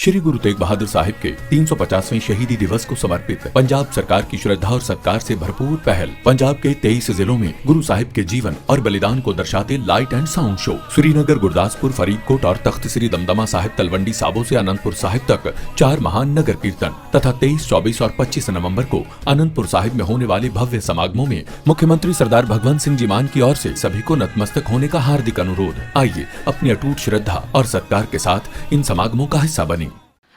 श्री गुरु तेग बहादुर साहिब के 350वें शहीदी दिवस को समर्पित पंजाब सरकार की श्रद्धा और सत्कार से भरपूर पहल। पंजाब के 23 जिलों में गुरु साहिब के जीवन और बलिदान को दर्शाते light and sound show Srinagar, Gurdaspur, Faridkot और तख्त श्री दमदमा साहिब, तलवंडी साबो से अनंतपुर साहिब तक 4 महान नगर कीर्तन तथा 23, 24 और 25 नवम्बर को अनंतपुर साहिब में होने वाले भव्य समागमों में मुख्यमंत्री सरदार भगवंत सिंह जी मान की ओर से सभी को नतमस्तक होने का हार्दिक अनुरोध। आइए अपनी अटूट श्रद्धा और सत्कार के साथ इन समागमों का हिस्सा बने।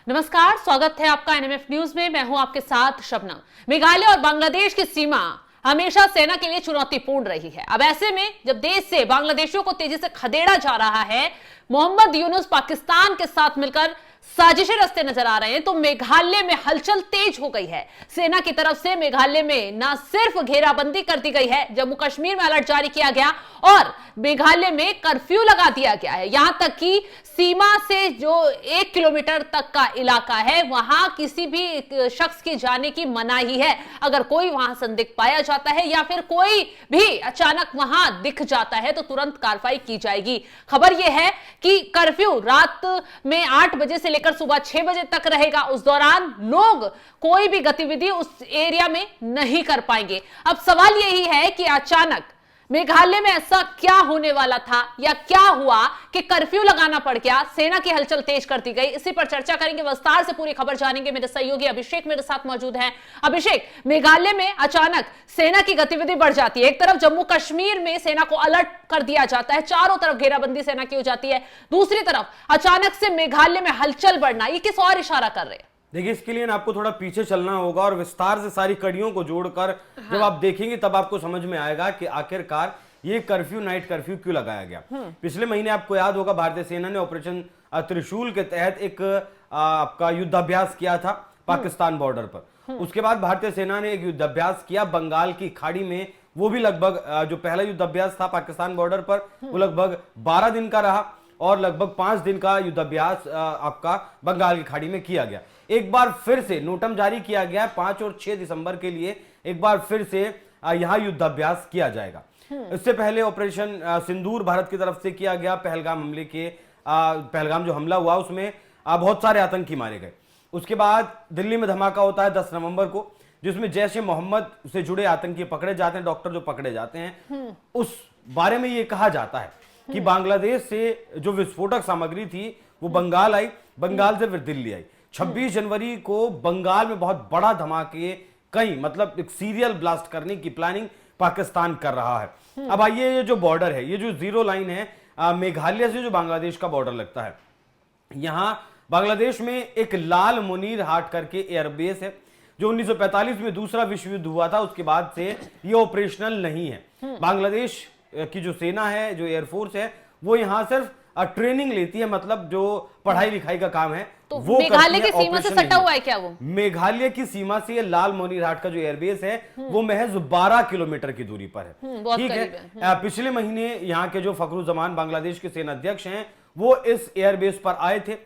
नमस्कार, स्वागत है आपका एनएमएफ न्यूज में। मैं हूं आपके साथ शबनम। मेघालय और बांग्लादेश की सीमा हमेशा सेना के लिए चुनौतीपूर्ण रही है। अब ऐसे में जब देश से बांग्लादेशियों को तेजी से खदेड़ा जा रहा है, मोहम्मद यूनुस पाकिस्तान के साथ मिलकर साजिशें रचते नजर आ रहे हैं, तो मेघालय में हलचल तेज हो गई है। सेना की तरफ से मेघालय में न सिर्फ घेराबंदी कर दी गई है, जम्मू कश्मीर में अलर्ट जारी किया गया और मेघालय में कर्फ्यू लगा दिया गया है। यहां तक कि सीमा से जो 1 किलोमीटर तक का इलाका है, वहां किसी भी शख्स की जाने की मनाही है। अगर कोई वहां संदिग्ध पाया जाता है या फिर कोई भी अचानक वहां दिख जाता है तो तुरंत कार्रवाई की जाएगी। खबर यह है कि कर्फ्यू रात में 8 बजे से लेकर सुबह 6 बजे तक रहेगा। उस दौरान लोग कोई भी गतिविधि उस एरिया में नहीं कर पाएंगे। अब सवाल यही है कि अचानक मेघालय में ऐसा क्या होने वाला था या क्या हुआ कि कर्फ्यू लगाना पड़ गया, सेना की हलचल तेज कर दी गई। इसी पर चर्चा करेंगे, विस्तार से पूरी खबर जानेंगे। मेरे सहयोगी अभिषेक मेरे साथ मौजूद हैं। अभिषेक, मेघालय में अचानक सेना की गतिविधि बढ़ जाती है। एक तरफ जम्मू कश्मीर में सेना को अलर्ट कर दिया जाता है, चारों तरफ घेराबंदी सेना की हो जाती है, दूसरी तरफ अचानक से मेघालय में हलचल बढ़ना, ये किस और इशारा कर रहे हैं? देखिए, इसके लिए आपको थोड़ा पीछे चलना होगा और विस्तार से सारी कड़ियों को जोड़कर जब आप देखेंगे तब आपको समझ में आएगा कि आखिरकार ये कर्फ्यू, नाइट कर्फ्यू क्यों लगाया गया। पिछले महीने आपको याद होगा, भारतीय सेना ने ऑपरेशन त्रिशूल के तहत एक आपका युद्धाभ्यास किया था पाकिस्तान बॉर्डर पर। उसके बाद भारतीय सेना ने एक युद्धाभ्यास किया बंगाल की खाड़ी में। वो भी लगभग जो पहला युद्धाभ्यास था पाकिस्तान बॉर्डर पर, वो लगभग 12 दिन का रहा और लगभग 5 दिन का युद्धाभ्यास आपका बंगाल की खाड़ी में किया गया। एक बार फिर से नोटम जारी किया गया 5 और 6 दिसंबर के लिए, एक बार फिर से यहां युद्धाभ्यास किया जाएगा। इससे पहले ऑपरेशन सिंदूर भारत की तरफ से किया गया। पहलगाम हमले के पहलगाम जो हमला हुआ उसमें बहुत सारे आतंकी मारे गए। उसके बाद दिल्ली में धमाका होता है 10 नवंबर को, जिसमें जैश ए मोहम्मद से जुड़े आतंकी पकड़े जाते हैं, डॉक्टर जो पकड़े जाते हैं। उस बारे में ये कहा जाता है कि बांग्लादेश से जो विस्फोटक सामग्री थी वो बंगाल आई, बंगाल से फिर दिल्ली आई। 26 जनवरी को बंगाल में बहुत बड़ा धमाके, कई मतलब एक सीरियल ब्लास्ट करने की प्लानिंग पाकिस्तान कर रहा है। अब आइए, ये जो बॉर्डर है, ये जो जीरो लाइन है, मेघालय से जो बांग्लादेश का बॉर्डर लगता है, यहां बांग्लादेश में एक लाल मुनीर हाट करके एयरबेस है जो 1945 में दूसरा विश्व युद्ध हुआ था। उसके बाद से ये ऑपरेशनल नहीं है। बांग्लादेश की जो सेना है, जो एयरफोर्स है, वो यहां सिर्फ ट्रेनिंग लेती है, मतलब जो पढ़ाई लिखाई का काम है तो वो मेघालय की सीमा से सटा हुआ है क्या वो? मेघालय की सीमा से लाल मोनीरहाट का जो एयरबेस है वो महज 12 किलोमीटर की दूरी पर है। ठीक है। पिछले महीने यहाँ के जो फखरुज्जमान बांग्लादेश के सेना अध्यक्ष हैं, वो इस एयरबेस पर आए थे।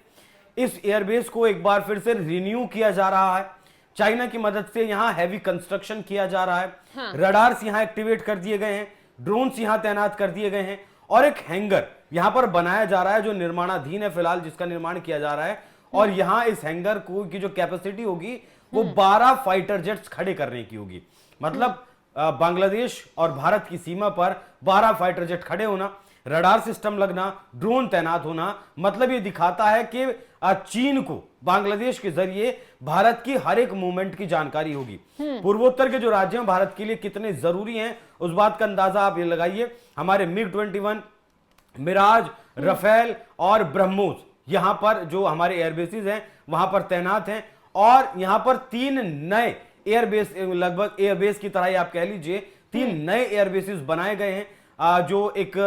इस एयरबेस को एक बार फिर से रिन्यू किया जा रहा है। चाइना की मदद से यहाँ हैवी कंस्ट्रक्शन किया जा रहा है। रडार्स यहाँ एक्टिवेट कर दिए गए हैं, ड्रोन्स यहाँ तैनात कर दिए गए हैं और एक हैंगर यहां पर बनाया जा रहा है जो निर्माणाधीन है फिलहाल, जिसका निर्माण किया जा रहा है। और यहां इस हैंगर को की जो कैपेसिटी होगी वो 12 फाइटर जेट्स खड़े करने की होगी। मतलब बांग्लादेश और भारत की सीमा पर 12 फाइटर जेट खड़े होना, रडार सिस्टम लगना, ड्रोन तैनात होना, मतलब ये दिखाता है कि चीन को बांग्लादेश के जरिए भारत की हर एक मूवमेंट की जानकारी होगी। पूर्वोत्तर के जो राज्य हैं भारत के लिए कितने जरूरी हैं, उस बात का अंदाजा आप ये लगाइए। हमारे MiG-21, मिराज, रफेल और ब्रह्मोस यहां पर जो हमारे एयरबेसेस हैं वहां पर तैनात हैं। और यहां पर 3 नए एयरबेस, लगभग एयरबेस की तरह आप कह लीजिए, 3 नए एयरबेसेस बनाए गए हैं, जो एक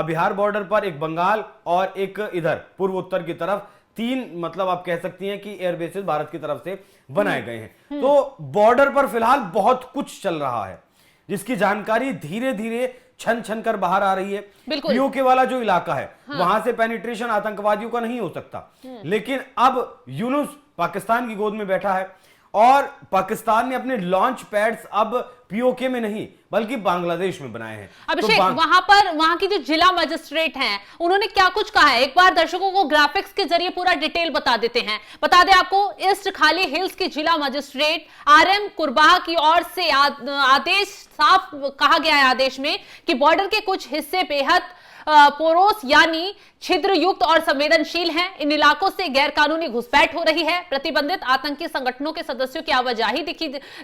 बिहार बॉर्डर पर, एक बंगाल और एक इधर पूर्वोत्तर की तरफ। 3 मतलब आप कह सकती हैं कि एयरबेसेस भारत की तरफ से बनाए गए हैं। तो बॉर्डर पर फिलहाल बहुत कुछ चल रहा है जिसकी जानकारी धीरे धीरे छन छन कर बाहर आ रही है। पीओके वाला जो इलाका है, वहां से पेनिट्रेशन आतंकवादियों का नहीं हो सकता, लेकिन अब यूनुस पाकिस्तान की गोद में बैठा है और पाकिस्तान ने अपने लॉन्च पैड्स अब पीओके में नहीं बल्कि बांग्लादेश में बनाए हैं। अभिषेक, वहां की जो जिला मजिस्ट्रेट हैं उन्होंने क्या कुछ कहा है, एक बार दर्शकों को ग्राफिक्स के जरिए पूरा डिटेल बता देते हैं। बता दें आपको, ईस्ट खाली हिल्स की जिला मजिस्ट्रेट आरएम कुरबाह की ओर से आदेश साफ कहा गया है आदेश में कि बॉर्डर के कुछ हिस्से बेहद पोरोस यानी छिद्र युक्त और संवेदनशील हैं। इन इलाकों से गैर कानूनी घुसपैठ हो रही है। प्रतिबंधित आतंकी संगठनों के सदस्यों की आवाजाही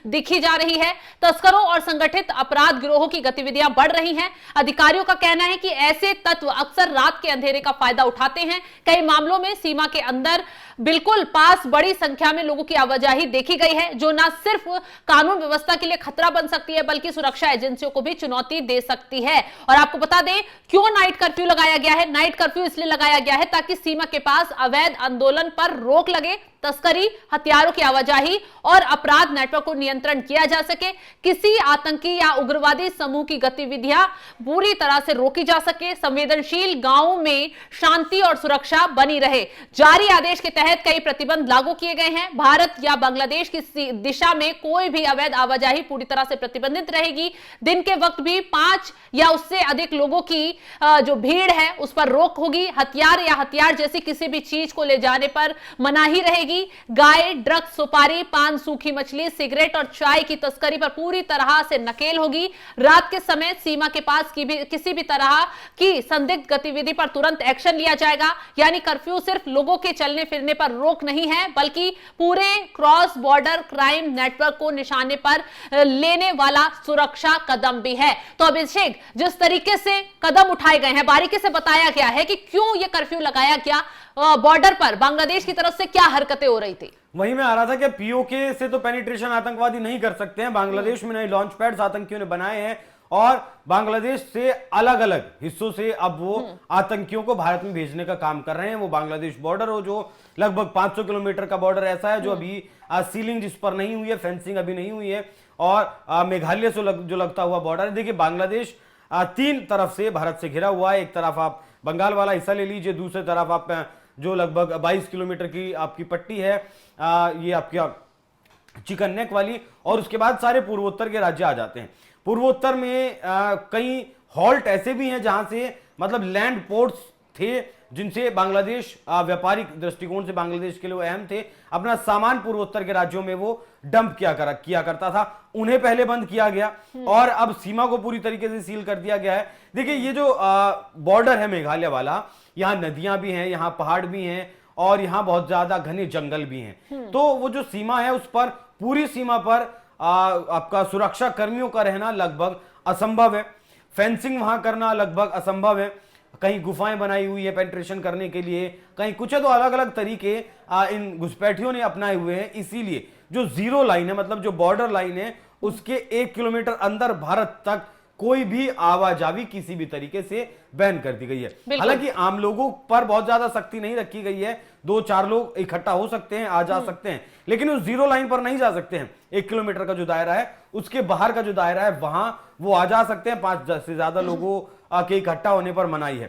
दिखी जा रही है। तस्करों और संगठित अपराध गिरोहों की गतिविधियां बढ़ रही हैं। अधिकारियों का कहना है कि ऐसे तत्व अक्सर रात के अंधेरे का फायदा उठाते हैं। कई मामलों में सीमा के अंदर बिल्कुल पास बड़ी संख्या में लोगों की आवाजाही देखी गई है, जो न सिर्फ कानून व्यवस्था के लिए खतरा बन सकती है बल्कि सुरक्षा एजेंसियों को भी चुनौती दे सकती है। और आपको बता दें क्यों नाइट कर्फ्यू लगाया गया है। नाइट कर्फ्यू इसलिए लगाया गया है ताकि सीमा के पास अवैध आंदोलन पर रोक लगे, तस्करी, हथियारों की आवाजाही और अपराध नेटवर्क को नियंत्रण किया जा सके, किसी आतंकी या उग्रवादी समूह की गतिविधियां पूरी तरह से रोकी जा सके, संवेदनशील गांवों में शांति और सुरक्षा बनी रहे। जारी आदेश के तहत कई प्रतिबंध लागू किए गए हैं। भारत या बांग्लादेश की दिशा में कोई भी अवैध आवाजाही पूरी तरह से प्रतिबंधित रहेगी। दिन के वक्त भी 5 या उससे अधिक लोगों की जो भीड़ है उस पर रोक होगी। हथियार या हथियार जैसी किसी भी चीज को ले जाने पर मनाही रहेगी। गाय, ड्रग्स, सुपारी, पान, सूखी मछली, सिगरेट और चाय की तस्करी पर पूरी तरह से नकेल होगी। रात के समय सीमा के पास किसी भी तरह की संदिग्ध गतिविधि पर तुरंत एक्शन लिया जाएगा। यानी कर्फ्यू सिर्फ लोगों के चलने फिरने पर रोक नहीं है बल्कि पूरे क्रॉस बॉर्डर क्राइम नेटवर्क को निशाने पर लेने वाला सुरक्षा कदम भी है। तो अभिषेक, जिस तरीके से कदम उठाए गए हैं, बारीकी से बताया गया है कि क्यों यह कर्फ्यू लगाया गया, बॉर्डर पर बांग्लादेश की तरफ से क्या हरकतें हो रही थी। वहीं में आ रहा था कि पीओके से तो पेनिट्रेशन आतंकवादी नहीं कर सकते हैं। बांग्लादेश में नए लॉन्च पैड्स आतंकियों ने बनाए हैं और बांग्लादेश से अलग अलग हिस्सों से अब वो आतंकियों को भारत में भेजने का काम कर रहे हैं। वो बांग्लादेश बॉर्डर हो जो लगभग 500 किलोमीटर का बॉर्डर ऐसा है जो अभी सीलिंग जिस पर नहीं हुई है, फेंसिंग अभी नहीं हुई है, और मेघालय से जो लगता हुआ बॉर्डर है। देखिए, बांग्लादेश 3 तरफ से भारत से घिरा हुआ है। एक तरफ आप बंगाल वाला हिस्सा ले लीजिए, दूसरी तरफ आप जो लगभग 22 किलोमीटर की आपकी पट्टी है, ये आपका चिकन नेक वाली, और उसके बाद सारे पूर्वोत्तर के राज्य आ जाते हैं। पूर्वोत्तर में कई हॉल्ट ऐसे भी हैं जहां से मतलब लैंड पोर्ट्स थे जिनसे बांग्लादेश व्यापारिक दृष्टिकोण से बांग्लादेश के लिए अहम थे। अपना सामान पूर्वोत्तर के राज्यों में वो डंप किया करता था, उन्हें पहले बंद किया गया और अब सीमा को पूरी तरीके से सील कर दिया गया है। देखिए, ये जो बॉर्डर है मेघालय वाला, यहाँ नदियां भी हैं, यहाँ पहाड़ भी हैं और यहाँ बहुत ज्यादा घने जंगल भी हैं। तो वो जो सीमा है उस पर, पूरी सीमा पर आपका सुरक्षा कर्मियों का रहना लगभग असंभव है। फेंसिंग वहां करना लगभग असंभव है। कहीं गुफाएं बनाई हुई है पेंट्रेशन करने के लिए, कहीं कुछ है, तो अलग अलग तरीके इन घुसपैठियों ने अपनाए हुए हैं। इसीलिए जो जीरो लाइन है, मतलब जो बॉर्डर लाइन है, उसके 1 किलोमीटर अंदर भारत तक कोई भी आवाजाही किसी भी तरीके से बैन कर दी गई है। हालांकि आम लोगों पर बहुत ज्यादा सख्ती नहीं रखी गई है। 2-4 लोग इकट्ठा हो सकते हैं, आ जा सकते हैं, लेकिन उस जीरो लाइन पर नहीं जा सकते हैं। 1 किलोमीटर का जो दायरा है, उसके बाहर का जो दायरा है, वहां वो आ जा सकते हैं। 5 से ज्यादा लोगों के इकट्ठा होने पर मनाही है।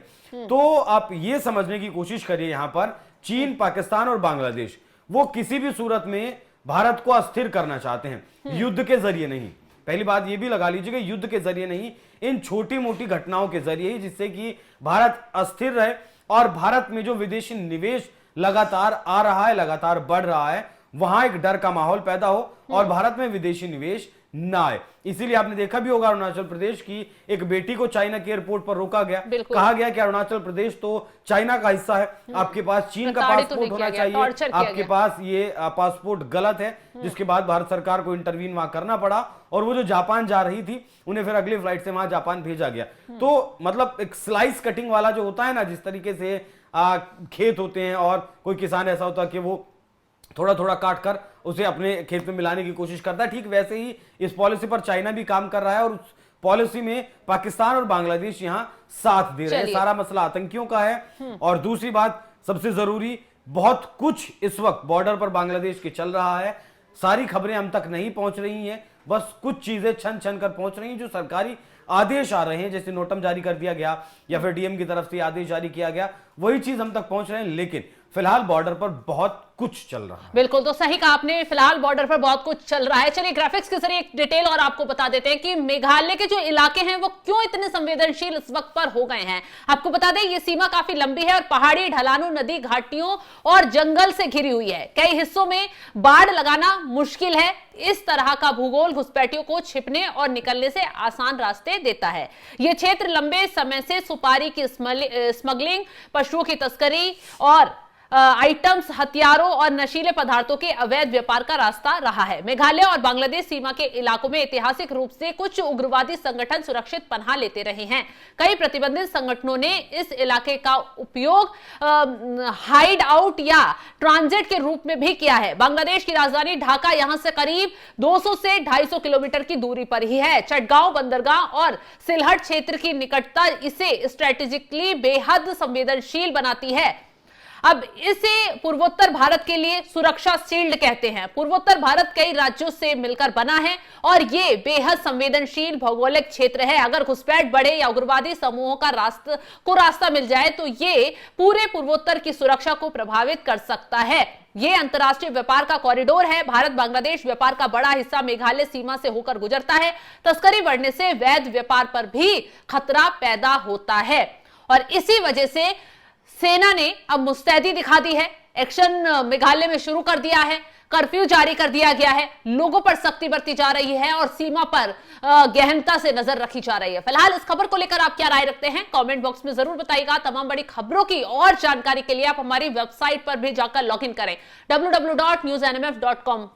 तो आप ये समझने की कोशिश करिए, यहां पर चीन, पाकिस्तान और बांग्लादेश वो किसी भी सूरत में भारत को अस्थिर करना चाहते हैं, युद्ध के जरिए नहीं। पहली बात ये भी लगा लीजिए कि युद्ध के जरिए नहीं, इन छोटी मोटी घटनाओं के जरिए ही, जिससे कि भारत अस्थिर रहे और भारत में जो विदेशी निवेश लगातार आ रहा है, लगातार बढ़ रहा है, वहां एक डर का माहौल पैदा हो और भारत में विदेशी निवेश ना आए। इसीलिए आपने देखा भी होगा, अरुणाचल प्रदेश की एक बेटी को चाइना के एयरपोर्ट पर रोका गया। कहा गया कि अरुणाचल प्रदेश तो चाइना का हिस्सा है, आपके पास चीन का पासपोर्ट होना चाहिए, आपके पास ये पासपोर्ट गलत है, जिसके बाद भारत सरकार को इंटरवीन वहां करना पड़ा और वो जो जापान जा रही थी उन्हें फिर अगली फ्लाइट से वहां जापान भेजा गया। तो मतलब एक स्लाइस कटिंग वाला जो होता है ना, जिस तरीके से खेत होते हैं और कोई किसान ऐसा होता है कि वो थोड़ा थोड़ा काट कर उसे अपने खेत में मिलाने की कोशिश करता है, ठीक वैसे ही इस पॉलिसी पर चाइना भी काम कर रहा है और उस पॉलिसी में पाकिस्तान और बांग्लादेश यहां साथ दे रहे हैं। सारा मसला आतंकियों का है। और दूसरी बात सबसे जरूरी, बहुत कुछ इस वक्त बॉर्डर पर बांग्लादेश के चल रहा है, सारी खबरें हम तक नहीं पहुंच रही हैं, बस कुछ चीजें छन छन कर पहुंच रही हैं। जो सरकारी आदेश आ रहे हैं, जैसे नोटम जारी कर दिया गया या फिर डीएम की तरफ से आदेश जारी किया गया, वही चीज हम तक पहुंच रहे हैं। लेकिन फिलहाल बॉर्डर पर बहुत कुछ चल रहा है। बिल्कुल, तो सही कहा आपने, फिलहाल बॉर्डर पर बहुत कुछ चल रहा है। चलिए ग्राफिक्स के जरिए एक डिटेल और आपको बता देते हैं कि मेघालय के जो इलाके हैं वो क्यों इतने संवेदनशील इस वक्त पर हो गए हैं। आपको बता दें ये सीमा काफी लंबी है और पहाड़ी ढलानों, नदी, घाटियों और जंगल से घिरी हुई है। कई हिस्सों में बाढ़ लगाना मुश्किल है। इस तरह का भूगोल घुसपैठियों को छिपने और निकलने से आसान रास्ते देता है। यह क्षेत्र लंबे समय से सुपारी की स्मगलिंग, पशुओं की तस्करी और आइटम्स, हथियारों और नशीले पदार्थों के अवैध व्यापार का रास्ता रहा है। मेघालय और बांग्लादेश सीमा के इलाकों में ऐतिहासिक रूप से कुछ उग्रवादी संगठन सुरक्षित पनाह लेते रहे हैं। कई प्रतिबंधित संगठनों ने इस इलाके का उपयोग हाइड आउट या ट्रांजिट के रूप में भी किया है। बांग्लादेश की राजधानी ढाका यहां से करीब 200 से 250 किलोमीटर की दूरी पर ही है। चटगांव, बंदरगाह और सिलहट क्षेत्र की निकटता इसे स्ट्रेटेजिकली बेहद संवेदनशील बनाती है। अब इसे पूर्वोत्तर भारत के लिए सुरक्षा शील्ड कहते हैं। पूर्वोत्तर भारत कई राज्यों से मिलकर बना है और यह बेहद संवेदनशील भौगोलिक क्षेत्र है। अगर घुसपैठ बढ़े या उग्रवादी समूहों का रास्ता मिल जाए तो यह पूरे पूर्वोत्तर की सुरक्षा को प्रभावित कर सकता है। यह अंतर्राष्ट्रीय व्यापार का कॉरिडोर है। भारत बांग्लादेश व्यापार का बड़ा हिस्सा मेघालय सीमा से होकर गुजरता है। तस्करी बढ़ने से वैध व्यापार पर भी खतरा पैदा होता है और इसी वजह से सेना ने अब मुस्तैदी दिखा दी है। एक्शन मेघालय में शुरू कर दिया है। कर्फ्यू जारी कर दिया गया है। लोगों पर सख्ती बरती जा रही है और सीमा पर गहनता से नजर रखी जा रही है। फिलहाल इस खबर को लेकर आप क्या राय रखते हैं कमेंट बॉक्स में जरूर बताइएगा। तमाम बड़ी खबरों की और जानकारी के लिए आप हमारी वेबसाइट पर भी जाकर लॉगिन करें www.newsnmf.com